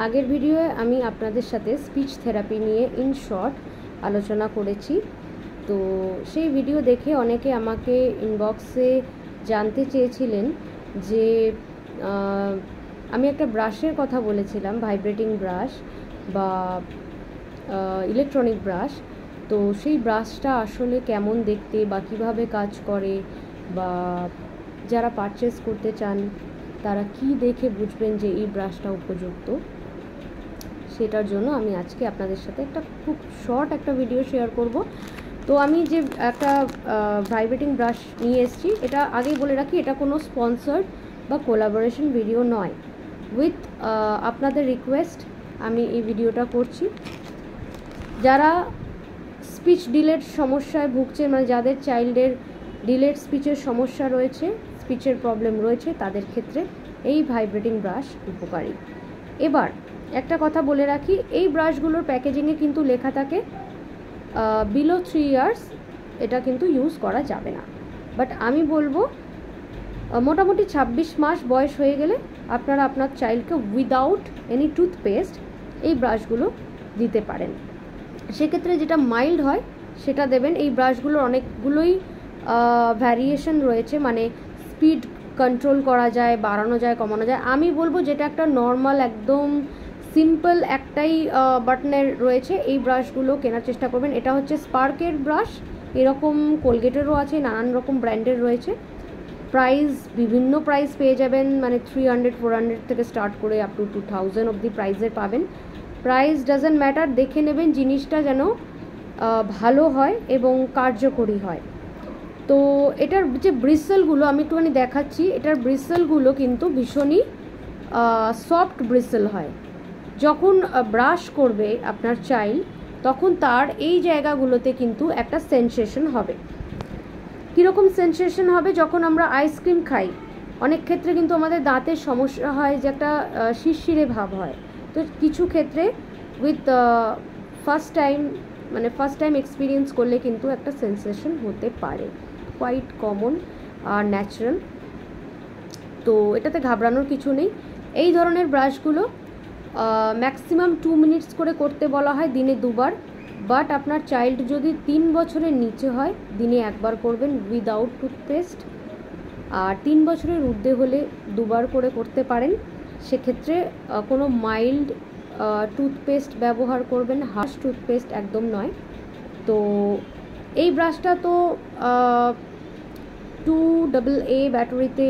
আগের ভিডিওয়ে আমি আপনাদের সাথে স্পিচ থেরাপি নিয়ে ইন শর্ট আলোচনা করেছি। তো সেই ভিডিও দেখে অনেকে আমাকে ইনবক্সে জানতে চেয়েছিলেন যে আমি একটা ব্রাশের কথা বলেছিলাম, ভাইব্রেটিং ব্রাশ বা ইলেকট্রনিক ব্রাশ। তো সেই ব্রাশটা আসলে কেমন দেখতে বা কীভাবে কাজ করে, বা যারা পারচেস করতে চান তারা কি দেখে বুঝবেন যে এই ব্রাশটা উপযুক্ত, সেটার জন্য আমি আজকে আপনাদের সাথে একটা খুব শর্ট একটা ভিডিও শেয়ার করব। তো আমি যে একটা ভাইব্রেটিং ব্রাশ নিয়ে এসেছি, এটা আগেই বলে রাখি, এটা কোনো স্পন্সার্ড বা কোলাবোরেশন ভিডিও নয়। উইথ আপনাদের রিকোয়েস্ট আমি এই ভিডিওটা করছি। যারা স্পিচ ডিলের সমস্যায় ভুগছেন, মানে যাদের চাইল্ডের ডিলেড স্পিচের সমস্যা রয়েছে, স্পিচের প্রবলেম রয়েছে, তাদের ক্ষেত্রে এই ভাইব্রেটিং ব্রাশ উপকারী। এবার একটা কথা বলে রাখি, এই ব্রাশগুলোর প্যাকেজিংয়ে কিন্তু লেখা থাকে বিলো 3 ইয়ার্স এটা কিন্তু ইউজ করা যাবে না। বাট আমি বলবো মোটামুটি 26 মাস বয়স হয়ে গেলে আপনারা আপনার চাইল্ডকে উইদাউট এনি টুথপেস্ট এই ব্রাশগুলো দিতে পারেন। সেক্ষেত্রে যেটা মাইল্ড হয় সেটা দেবেন। এই ব্রাশগুলোর অনেকগুলোই ভ্যারিয়েশন রয়েছে, মানে স্পিড কন্ট্রোল করা যায়, বাড়ানো যায়, কমানো যায়। আমি বলবো যেটা একটা নর্মাল একদম সিম্পল একটাই বাটনের রয়েছে, এই ব্রাশগুলো কেনার চেষ্টা করবেন। এটা হচ্ছে স্পার্কের ব্রাশ, এরকম কোলগেটেরও আছে, নানান রকম ব্র্যান্ডের রয়েছে। প্রাইস বিভিন্ন প্রাইস পেয়ে যাবেন, মানে 300-400 থেকে স্টার্ট করে আপ টু 2000 অবধি প্রাইসের পাবেন। প্রাইস ডাজেন্ট ম্যাটার, দেখে নেবেন জিনিসটা যেন ভালো হয় এবং কার্যকরী হয়। তো এটার যে ব্রিসেলগুলো আমি একটুখানি দেখাচ্ছি, এটার ব্রিসেলগুলো কিন্তু ভীষণই সফট ব্রিসেল হয়। যখন ব্রাশ করবে আপনার চাইল্ড, তখন তার এই জায়গাগুলোতে কিন্তু একটা সেন্সেশন হবে। কীরকম সেন্সেশন হবে? যখন আমরা আইসক্রিম খাই, অনেক ক্ষেত্রে কিন্তু আমাদের দাঁতের সমস্যা হয়, যে একটা শিরশিরে ভাব হয়। তো কিছু ক্ষেত্রে উইথ ফার্স্ট টাইম এক্সপিরিয়েন্স করলে কিন্তু একটা সেন্সেশন হতে পারে, কোয়াইট কমন আর ন্যাচারাল। তো এটাতে ঘাবড়ানোর কিছু নেই। এই ধরনের ব্রাশগুলো ম্যাক্সিমাম 2 মিনিটস করে করতে বলা হয়, দিনে 2 বার। বাট আপনার চাইল্ড যদি 3 বছরের নিচে হয়, দিনে 1 বার করবেন উইদাউট টুথপেস্ট। আর 3 বছরের ঊর্ধ্বে হলে 2 বার করে করতে পারেন। সেক্ষেত্রে কোনো মাইল্ড টুথপেস্ট ব্যবহার করবেন, হার্শ টুথপেস্ট একদম নয়। তো এই ব্রাশটা তো 2AA ব্যাটারিতে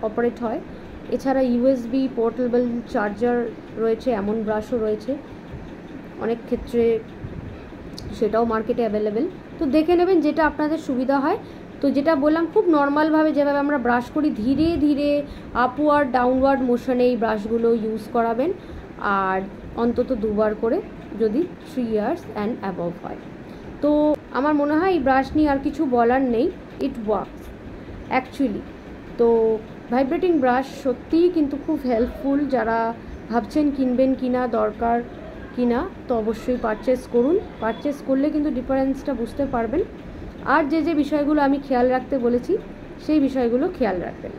অপারেট হয়। এছাড়া USB পোর্টেবল চার্জার রয়েছে, এমন ব্রাশও রয়েছে অনেক ক্ষেত্রে, সেটাও মার্কেটে অ্যাভেলেবেল। তো দেখে নেবেন যেটা আপনাদের সুবিধা হয়। তো যেটা বললাম, খুব নর্মালভাবে যেভাবে আমরা ব্রাশ করি, ধীরে ধীরে আপওয়ার্ড ডাউনওয়ার্ড মোশনে এই ব্রাশগুলো ইউজ করাবেন। আর অন্তত 2 বার করে, যদি 3 ইয়ার্স অ্যান্ড অ্যাবভ হয়। তো আমার মনে হয় এই ব্রাশ নিয়ে আর কিছু বলার নেই, ইট ওয়ার্কস অ্যাকচুয়ালি। তো ভাইব্রেটিং ব্রাশ সত্যিই কিন্তু খুব হেল্পফুল। যারা ভাবছেন কিনবেন কিনা, দরকার কিনা, তো অবশ্যই পারচেস করুন। পারচেস করলে কিন্তু ডিফারেন্সটা বুঝতে পারবেন। আর যে বিষয়গুলো আমি খেয়াল রাখতে বলেছি, সেই বিষয়গুলো খেয়াল রাখবেন।